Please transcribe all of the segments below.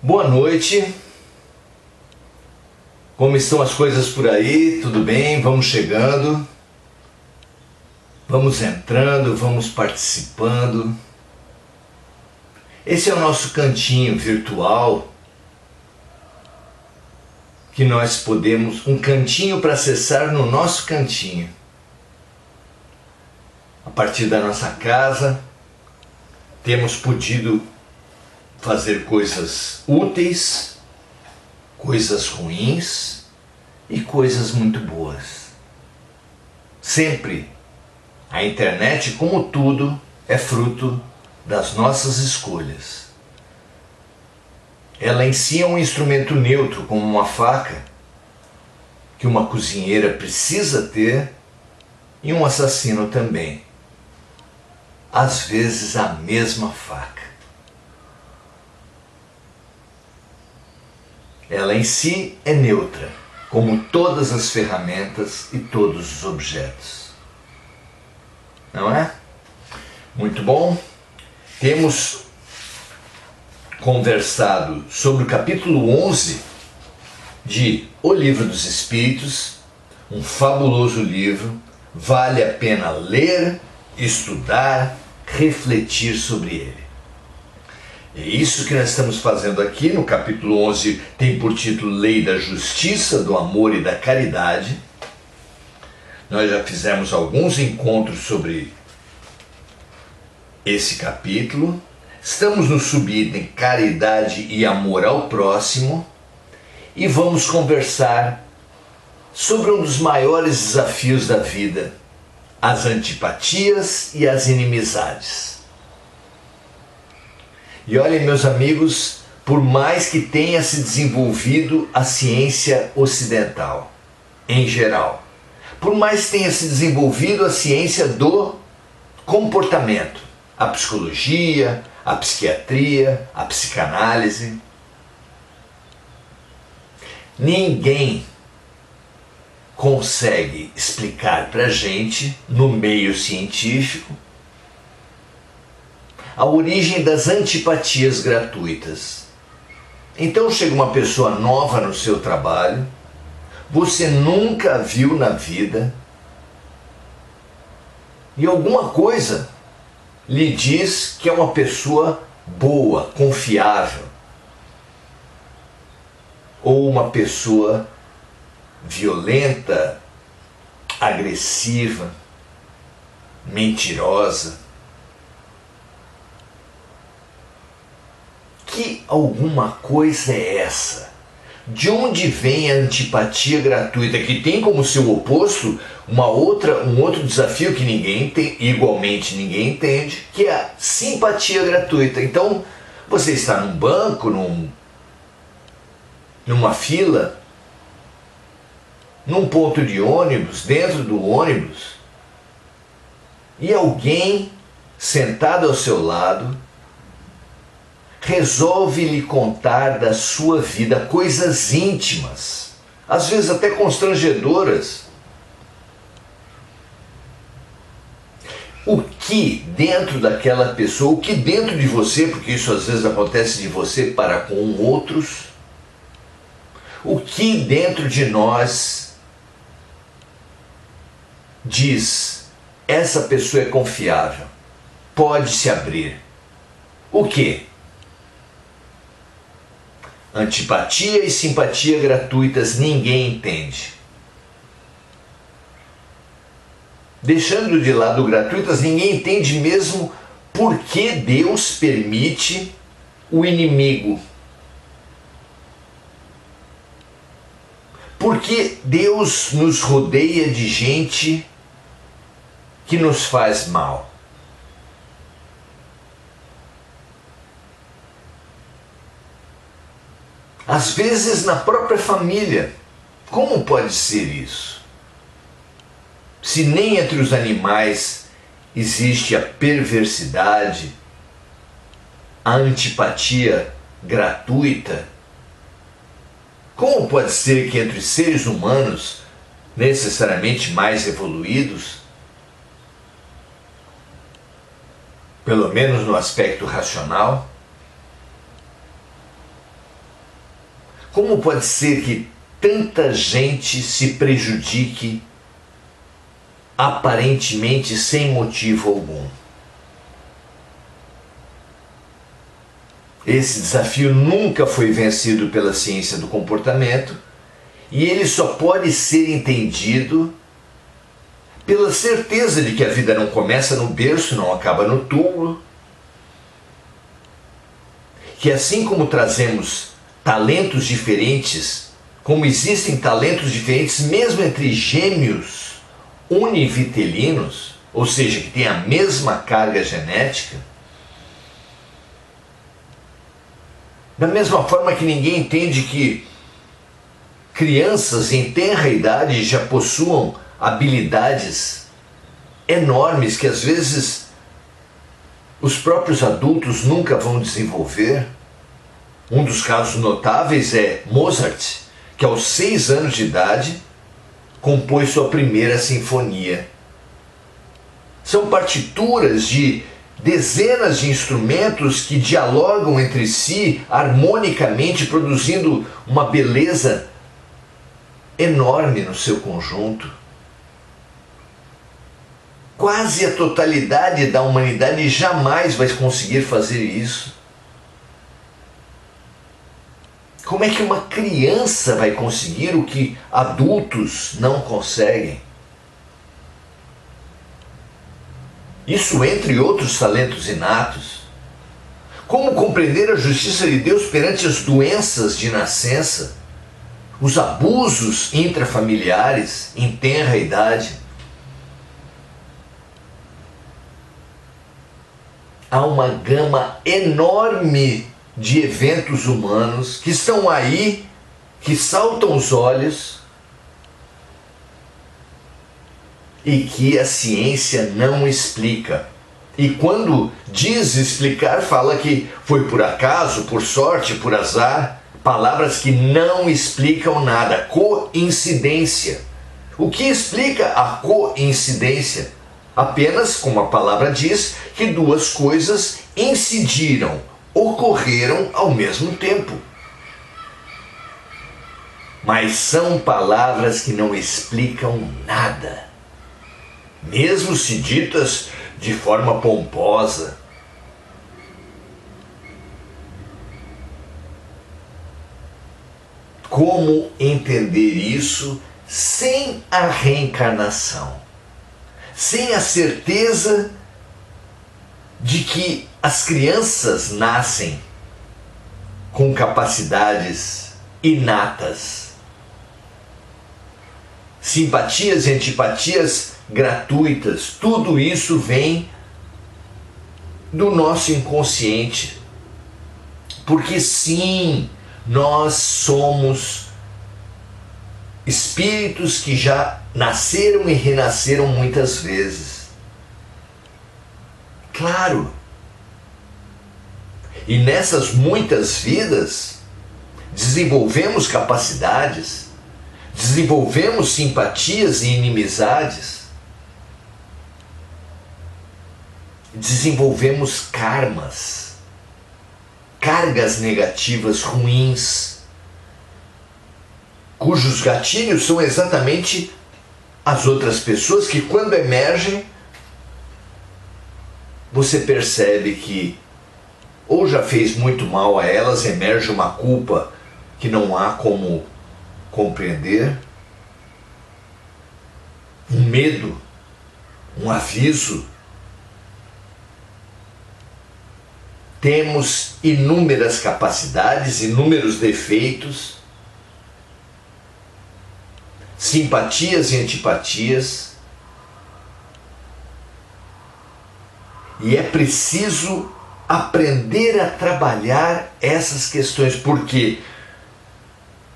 Boa noite, como estão as coisas por aí? Tudo bem? Vamos chegando, vamos entrando, vamos participando. Esse é o nosso cantinho virtual, que nós podemos, um cantinho para acessar no nosso cantinho. A partir da nossa casa, temos podido fazer coisas úteis, coisas ruins e coisas muito boas. Sempre a internet, como tudo, é fruto das nossas escolhas. Ela em si é um instrumento neutro, como uma faca, que uma cozinheira precisa ter, e um assassino também. Às vezes a mesma faca. Ela em si é neutra, como todas as ferramentas e todos os objetos. Não é? Muito bom. Temos conversado sobre o capítulo 11 de O Livro dos Espíritos, um fabuloso livro, vale a pena ler, estudar, refletir sobre ele. É isso que nós estamos fazendo aqui. No capítulo 11 tem por título Lei da Justiça, do Amor e da Caridade. Nós já fizemos alguns encontros sobre esse capítulo. Estamos no subitem Caridade e Amor ao Próximo e vamos conversar sobre um dos maiores desafios da vida, as antipatias e as inimizades. E olhem, meus amigos, por mais que tenha se desenvolvido a ciência ocidental, em geral, por mais que tenha se desenvolvido a ciência do comportamento, a psicologia, a psiquiatria, a psicanálise, ninguém consegue explicar para a gente, no meio científico, a origem das antipatias gratuitas. Então chega uma pessoa nova no seu trabalho, você nunca viu na vida, e alguma coisa lhe diz que é uma pessoa boa, confiável, ou uma pessoa violenta, agressiva, mentirosa. Que alguma coisa é essa? De onde vem a antipatia gratuita, que tem como seu oposto um outro desafio que igualmente ninguém entende, que é a simpatia gratuita. Então, você está num banco, numa fila, num ponto de ônibus, dentro do ônibus, e alguém sentado ao seu lado resolve lhe contar da sua vida coisas íntimas, às vezes até constrangedoras. O que dentro daquela pessoa, o que dentro de você, porque isso às vezes acontece de você para com outros, o que dentro de nós diz, essa pessoa é confiável, pode se abrir. O que? Antipatia e simpatia gratuitas ninguém entende. Deixando de lado gratuitas, ninguém entende mesmo por que Deus permite o inimigo. Por que Deus nos rodeia de gente que nos faz mal? Às vezes na própria família. Como pode ser isso? Se nem entre os animais existe a perversidade, a antipatia gratuita, como pode ser que entre seres humanos, necessariamente mais evoluídos, pelo menos no aspecto racional, Como pode ser que tanta gente se prejudique aparentemente sem motivo algum? Esse desafio nunca foi vencido pela ciência do comportamento e ele só pode ser entendido pela certeza de que a vida não começa no berço, não acaba no túmulo, que assim como trazemos talentos diferentes, como existem talentos diferentes mesmo entre gêmeos univitelinos, ou seja, que têm a mesma carga genética, da mesma forma que ninguém entende que crianças em tenra idade já possuam habilidades enormes que às vezes os próprios adultos nunca vão desenvolver. Um dos casos notáveis é Mozart, que aos 6 anos de idade compôs sua primeira sinfonia. São partituras de dezenas de instrumentos que dialogam entre si harmonicamente, produzindo uma beleza enorme no seu conjunto. Quase a totalidade da humanidade jamais vai conseguir fazer isso. Como é que uma criança vai conseguir o que adultos não conseguem? Isso entre outros talentos inatos. Como compreender a justiça de Deus perante as doenças de nascença, os abusos intrafamiliares em tenra idade? Há uma gama enorme de eventos humanos que estão aí, que saltam os olhos e que a ciência não explica. E quando diz explicar, fala que foi por acaso, por sorte, por azar, palavras que não explicam nada. Coincidência. O que explica a coincidência? Apenas, como a palavra diz, que duas coisas incidiram, ocorreram ao mesmo tempo. Mas são palavras que não explicam nada, mesmo se ditas de forma pomposa. Como entender isso sem a reencarnação? Sem a certeza de que as crianças nascem com capacidades inatas, simpatias e antipatias gratuitas, tudo isso vem do nosso inconsciente. Porque sim, nós somos espíritos que já nasceram e renasceram muitas vezes. Claro. E nessas muitas vidas, desenvolvemos capacidades, desenvolvemos simpatias e inimizades, desenvolvemos karmas, cargas negativas ruins, cujos gatilhos são exatamente as outras pessoas que, quando emergem, você percebe que ou já fez muito mal a elas, emerge uma culpa que não há como compreender, um medo, um aviso. Temos inúmeras capacidades, inúmeros defeitos, simpatias e antipatias, e é preciso aprender a trabalhar essas questões, porque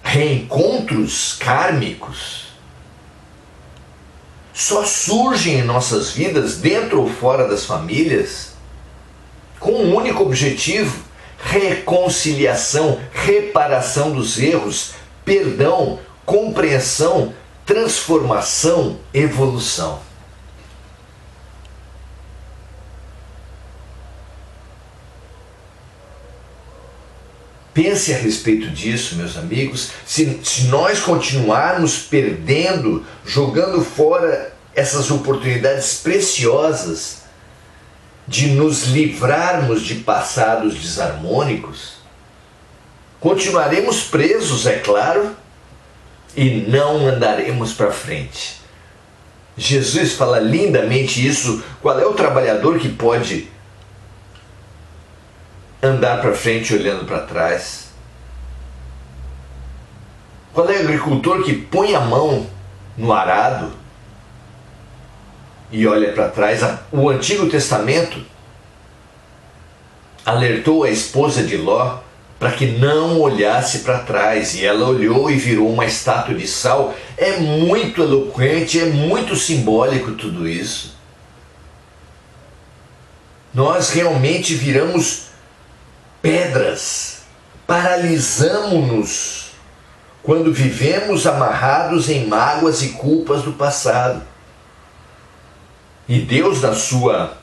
reencontros kármicos só surgem em nossas vidas, dentro ou fora das famílias, com um único objetivo: reconciliação, reparação dos erros, perdão, compreensão, transformação, evolução. Pense a respeito disso, meus amigos. Se nós continuarmos perdendo, jogando fora essas oportunidades preciosas de nos livrarmos de passados desarmônicos, continuaremos presos, é claro, e não andaremos para frente. Jesus fala lindamente isso. Qual é o trabalhador que pode andar para frente olhando para trás? Qual é o agricultor que põe a mão no arado e olha para trás? O Antigo Testamento alertou a esposa de Ló para que não olhasse para trás, e ela olhou e virou uma estátua de sal. É muito eloquente, é muito simbólico tudo isso. Nós realmente viramos pedras, paralisamos-nos quando vivemos amarrados em mágoas e culpas do passado. E Deus, na sua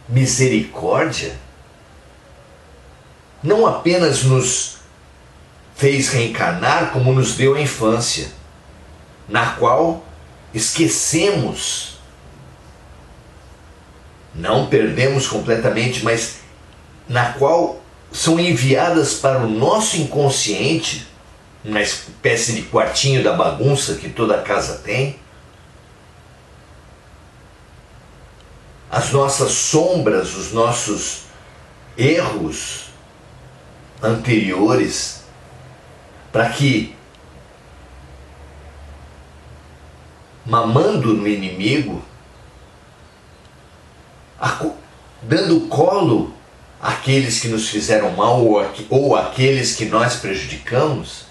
misericórdia, não apenas nos fez reencarnar, como nos deu a infância, na qual esquecemos, não perdemos completamente, mas na qual são enviadas para o nosso inconsciente, uma espécie de quartinho da bagunça que toda casa tem, as nossas sombras, os nossos erros anteriores, para que, mamando no inimigo, dando colo àqueles que nos fizeram mal ou àqueles que nós prejudicamos,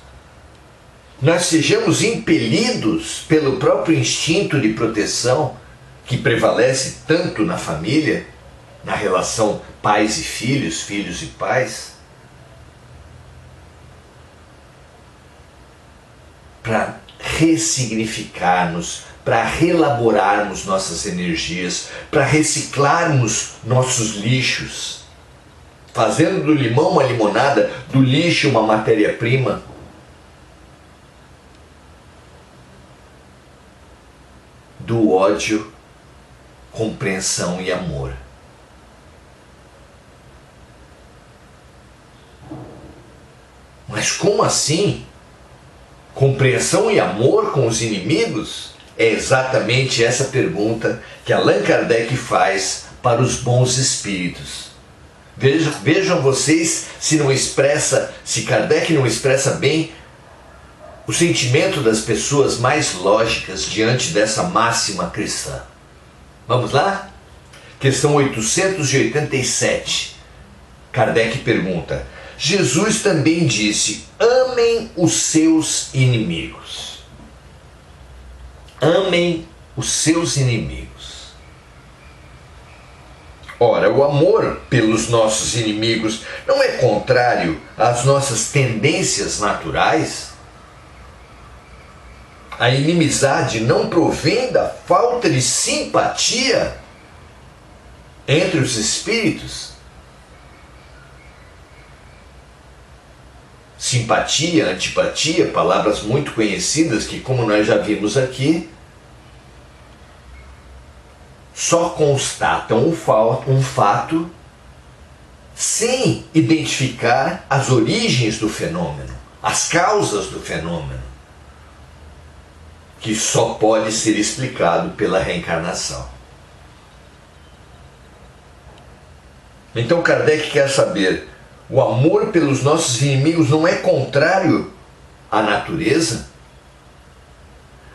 nós sejamos impelidos pelo próprio instinto de proteção que prevalece tanto na família, na relação pais e filhos, filhos e pais, para ressignificarmos, para reelaborarmos nossas energias, para reciclarmos nossos lixos, fazendo do limão uma limonada, do lixo uma matéria-prima. Do ódio, compreensão e amor. Mas como assim? Compreensão e amor com os inimigos? É exatamente essa pergunta que Allan Kardec faz para os bons espíritos. Vejam vocês se Kardec não expressa bem o sentimento das pessoas mais lógicas diante dessa máxima cristã. Vamos lá? Questão 887. Kardec pergunta: Jesus também disse: amem os seus inimigos. Amem os seus inimigos. Ora, o amor pelos nossos inimigos não é contrário às nossas tendências naturais? A inimizade não provém da falta de simpatia entre os espíritos? Simpatia, antipatia, palavras muito conhecidas que, como nós já vimos aqui, só constatam um fato sem identificar as origens do fenômeno, as causas do fenômeno, que só pode ser explicado pela reencarnação. Então Kardec quer saber: o amor pelos nossos inimigos não é contrário à natureza?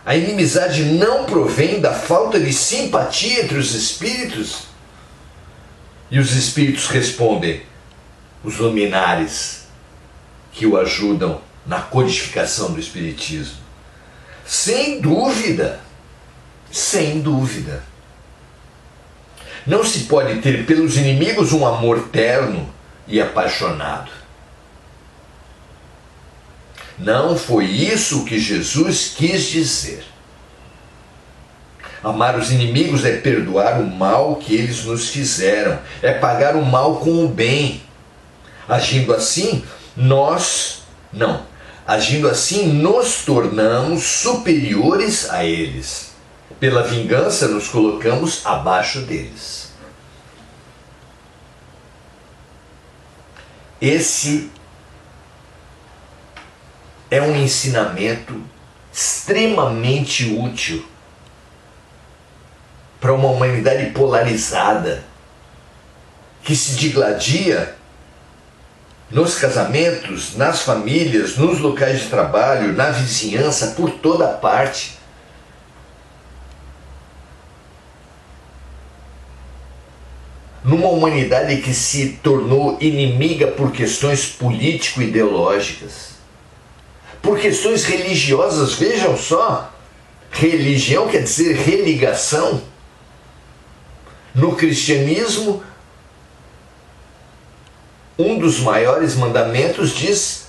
A inimizade não provém da falta de simpatia entre os espíritos? E os espíritos respondem, os luminares que o ajudam na codificação do espiritismo: sem dúvida, sem dúvida. Não se pode ter pelos inimigos um amor terno e apaixonado. Não foi isso que Jesus quis dizer. Amar os inimigos é perdoar o mal que eles nos fizeram, é pagar o mal com o bem. Agindo assim, Agindo assim, nos tornamos superiores a eles. Pela vingança, nos colocamos abaixo deles. Esse é um ensinamento extremamente útil para uma humanidade polarizada, que se digladia nos casamentos, nas famílias, nos locais de trabalho, na vizinhança, por toda parte. Numa humanidade que se tornou inimiga por questões político-ideológicas, por questões religiosas. Vejam só, religião quer dizer religação. No cristianismo, um dos maiores mandamentos diz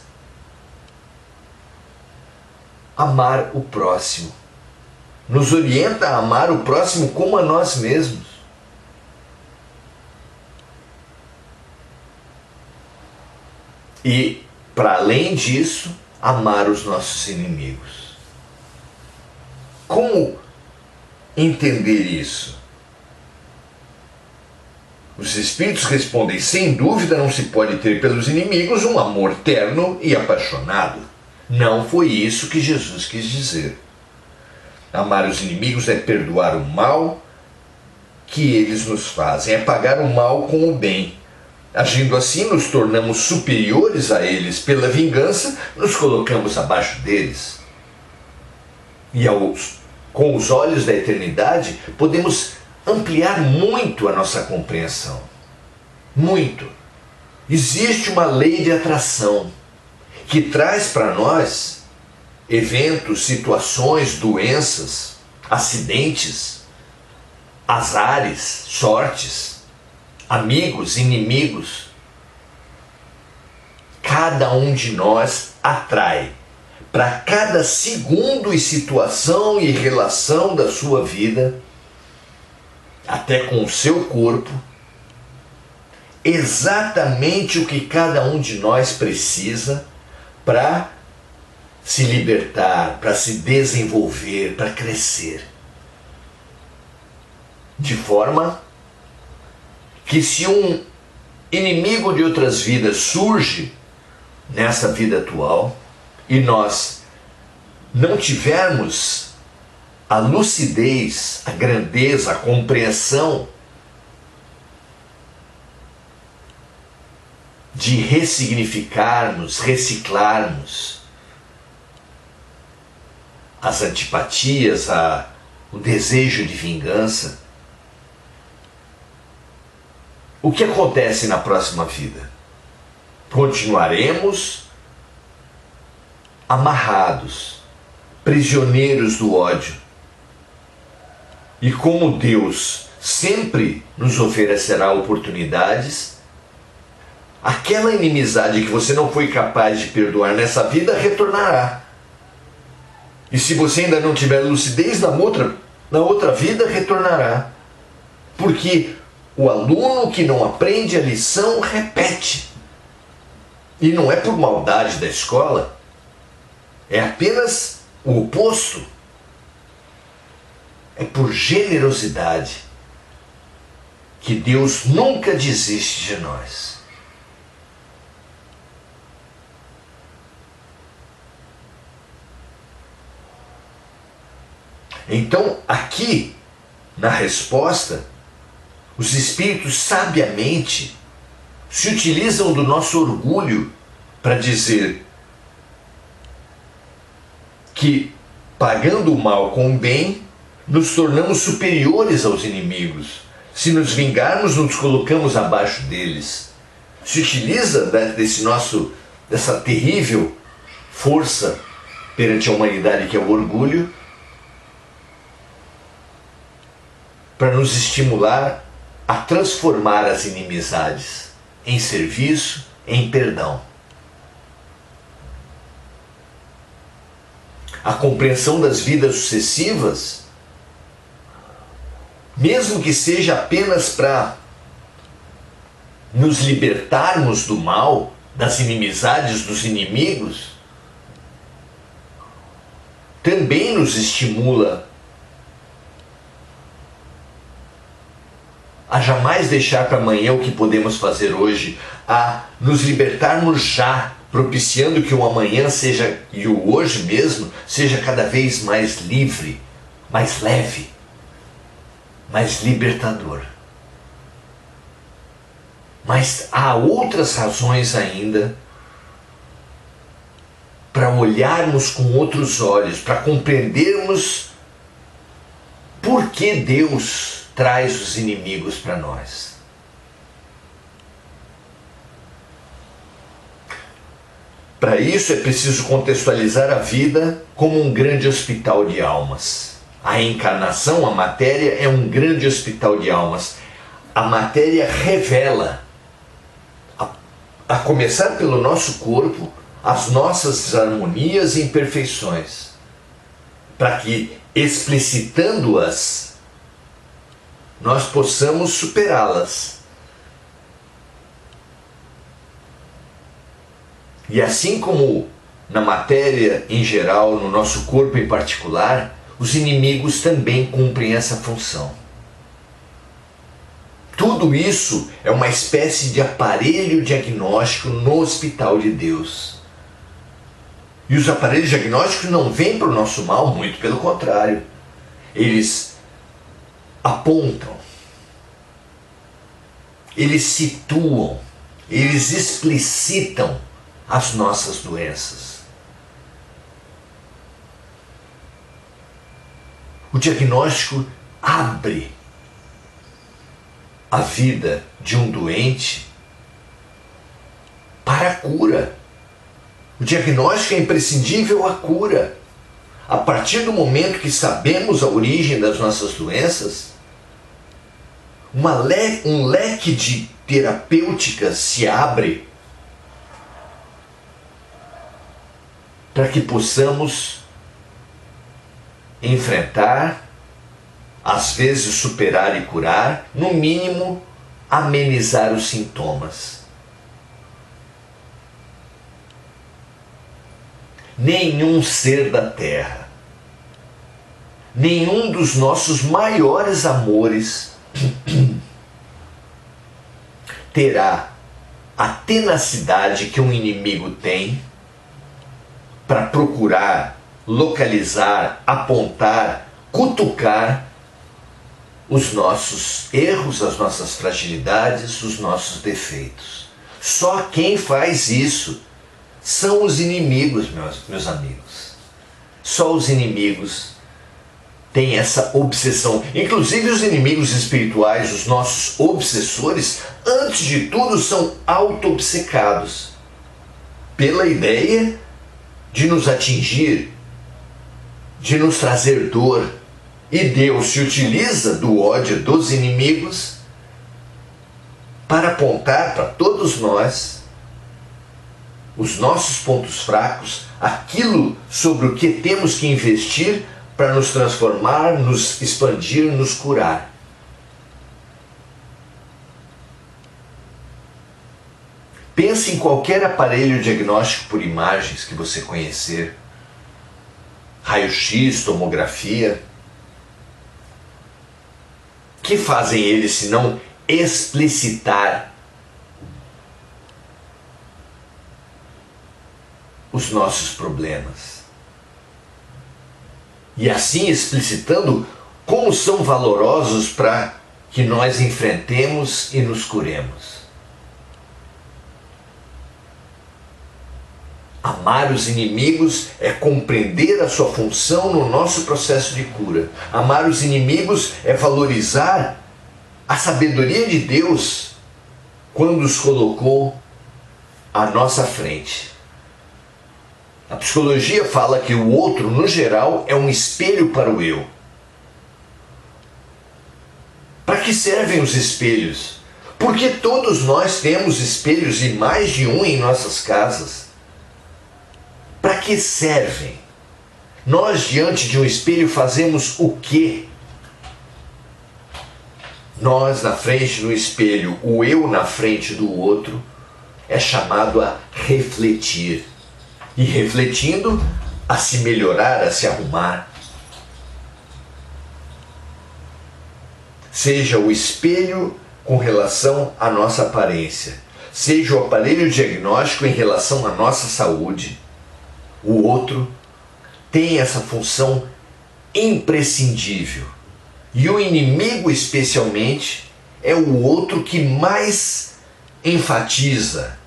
amar o próximo. Nos orienta a amar o próximo como a nós mesmos. E, para além disso, amar os nossos inimigos. Como entender isso? Os Espíritos respondem: sem dúvida não se pode ter pelos inimigos um amor terno e apaixonado. Não foi isso que Jesus quis dizer. Amar os inimigos é perdoar o mal que eles nos fazem, é pagar o mal com o bem. Agindo assim, nos tornamos superiores a eles. Pela vingança, nos colocamos abaixo deles. E com os olhos da eternidade, podemos ampliar muito a nossa compreensão. Muito. Existe uma lei de atração que traz para nós eventos, situações, doenças, acidentes, azares, sortes, amigos, inimigos. Cada um de nós atrai para cada segundo e situação e relação da sua vida, até com o seu corpo, exatamente o que cada um de nós precisa para se libertar, para se desenvolver, para crescer. De forma que, se um inimigo de outras vidas surge nessa vida atual e nós não tivermos a lucidez, a grandeza, a compreensão de ressignificarmos, reciclarmos as antipatias, o desejo de vingança, o que acontece na próxima vida? Continuaremos amarrados, prisioneiros do ódio. E como Deus sempre nos oferecerá oportunidades, aquela inimizade que você não foi capaz de perdoar nessa vida retornará. E se você ainda não tiver lucidez, na outra vida retornará. Porque o aluno que não aprende a lição repete. E não é por maldade da escola, é apenas o oposto. É por generosidade que Deus nunca desiste de nós. Então, aqui, na resposta, os Espíritos sabiamente se utilizam do nosso orgulho para dizer que, pagando o mal com o bem, nos tornamos superiores aos inimigos. Se nos vingarmos, nos colocamos abaixo deles. Se utiliza dessa terrível força perante a humanidade, que é o orgulho, para nos estimular a transformar as inimizades em serviço, em perdão. A compreensão das vidas sucessivas, mesmo que seja apenas para nos libertarmos do mal, das inimizades dos inimigos, também nos estimula a jamais deixar para amanhã o que podemos fazer hoje, a nos libertarmos já, propiciando que o amanhã seja, e o hoje mesmo, seja cada vez mais livre, mais leve, mais libertador. Mas há outras razões ainda para olharmos com outros olhos, para compreendermos por que Deus traz os inimigos para nós. Para isso é preciso contextualizar a vida como um grande hospital de almas. A encarnação, a matéria, é um grande hospital de almas. A matéria revela, a começar pelo nosso corpo, as nossas desarmonias e imperfeições, para que, explicitando-as, nós possamos superá-las. E assim como na matéria em geral, no nosso corpo em particular, os inimigos também cumprem essa função. Tudo isso é uma espécie de aparelho diagnóstico no hospital de Deus. E os aparelhos diagnósticos não vêm para o nosso mal, muito pelo contrário. Eles apontam, eles situam, eles explicitam as nossas doenças. O diagnóstico abre a vida de um doente para a cura. O diagnóstico é imprescindível à cura. A partir do momento que sabemos a origem das nossas doenças, um leque de terapêuticas se abre para que possamos enfrentar, às vezes superar e curar, no mínimo amenizar os sintomas. Nenhum ser da terra, nenhum dos nossos maiores amores terá a tenacidade que um inimigo tem para procurar, localizar, apontar, cutucar os nossos erros, as nossas fragilidades, os nossos defeitos. Só quem faz isso são os inimigos, meus amigos. Só os inimigos têm essa obsessão. Inclusive os inimigos espirituais, os nossos obsessores, antes de tudo são auto-obcecados pela ideia de nos atingir, de nos trazer dor. E Deus se utiliza do ódio dos inimigos para apontar para todos nós os nossos pontos fracos, aquilo sobre o que temos que investir para nos transformar, nos expandir, nos curar. Pense em qualquer aparelho diagnóstico por imagens que você conhecer, raio-x, tomografia. O que fazem eles se não explicitar os nossos problemas? E assim explicitando como são valorosos para que nós enfrentemos e nos curemos. Amar os inimigos é compreender a sua função no nosso processo de cura. Amar os inimigos é valorizar a sabedoria de Deus quando os colocou à nossa frente. A psicologia fala que o outro, no geral, é um espelho para o eu. Para que servem os espelhos? Porque todos nós temos espelhos, e mais de um em nossas casas. Para que servem? Nós, diante de um espelho, fazemos o quê? Nós na frente do espelho, o eu na frente do outro, é chamado a refletir. E refletindo, a se melhorar, a se arrumar. Seja o espelho com relação à nossa aparência, seja o aparelho diagnóstico em relação à nossa saúde, o outro tem essa função imprescindível. E o inimigo, especialmente, é o outro que mais enfatiza,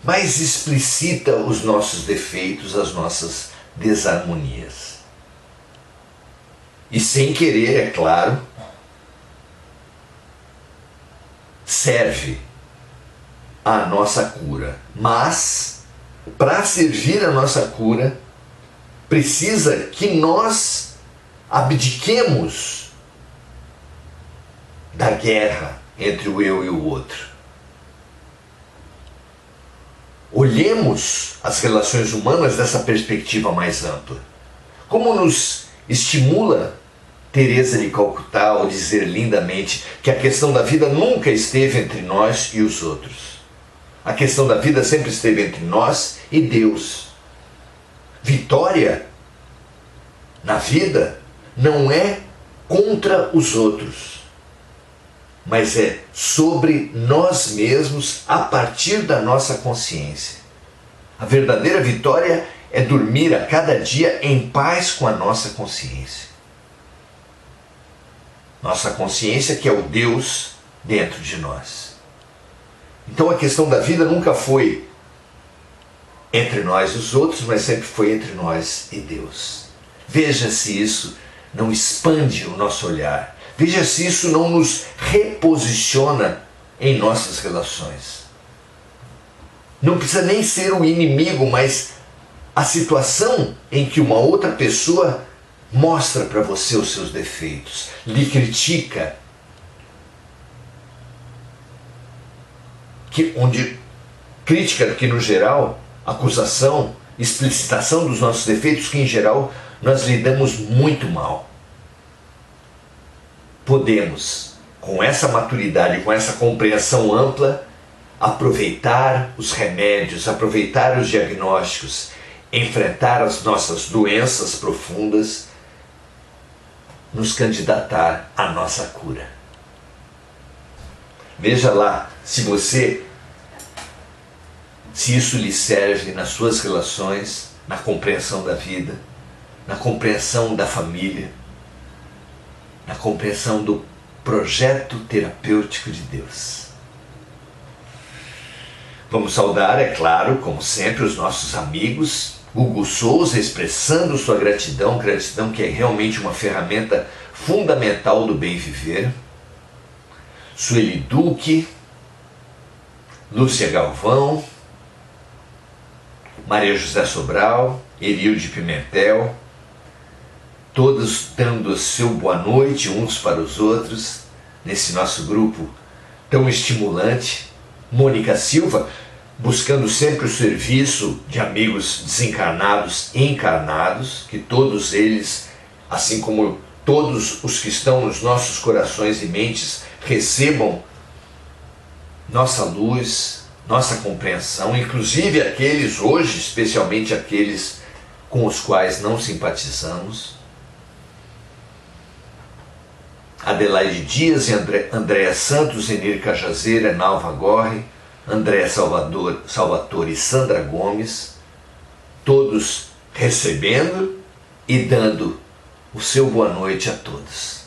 mais explicita os nossos defeitos, as nossas desarmonias. E sem querer, é claro, serve à nossa cura. Mas, para servir a nossa cura, precisa que nós abdiquemos da guerra entre o eu e o outro. Olhemos as relações humanas dessa perspectiva mais ampla. Como nos estimula Teresa de Calcutá ao dizer lindamente que a questão da vida nunca esteve entre nós e os outros. A questão da vida sempre esteve entre nós e Deus. Vitória na vida não é contra os outros, mas é sobre nós mesmos a partir da nossa consciência. A verdadeira vitória é dormir a cada dia em paz com a nossa consciência. Nossa consciência que é o Deus dentro de nós. Então a questão da vida nunca foi entre nós e os outros, mas sempre foi entre nós e Deus. Veja se isso não expande o nosso olhar. Veja se isso não nos reposiciona em nossas relações. Não precisa nem ser o inimigo, mas a situação em que uma outra pessoa mostra para você os seus defeitos, lhe critica, crítica que no geral, acusação, explicitação dos nossos defeitos, que em geral nós lidamos muito mal. Podemos, com essa maturidade, com essa compreensão ampla, aproveitar os remédios, aproveitar os diagnósticos, enfrentar as nossas doenças profundas, nos candidatar à nossa cura. Veja lá se isso lhe serve nas suas relações, na compreensão da vida, na compreensão da família, na compreensão do projeto terapêutico de Deus. Vamos saudar, é claro, como sempre, os nossos amigos. Hugo Souza expressando sua gratidão que é realmente uma ferramenta fundamental do bem viver. Sueli Duque, Lúcia Galvão, Maria José Sobral, Erilde Pimentel, todos dando o seu boa noite uns para os outros, nesse nosso grupo tão estimulante. Mônica Silva, buscando sempre o serviço de amigos desencarnados e encarnados, que todos eles, assim como todos os que estão nos nossos corações e mentes, recebam nossa luz, nossa compreensão, inclusive aqueles hoje, especialmente aqueles com os quais não simpatizamos. Adelaide Dias, Andréa Santos, Enir Cajazeira, Nalva Gorre, André Salvatore e Sandra Gomes, todos recebendo e dando o seu boa noite a todos.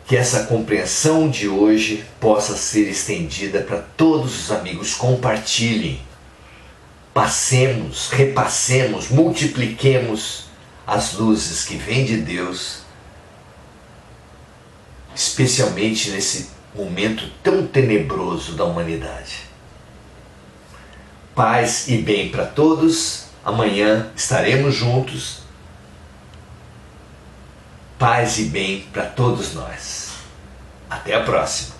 Que essa compreensão de hoje possa ser estendida para todos os amigos. Compartilhem, passemos, repassemos, multipliquemos as luzes que vêm de Deus, especialmente nesse momento tão tenebroso da humanidade. Paz e bem para todos. Amanhã estaremos juntos. Paz e bem para todos nós. Até a próxima.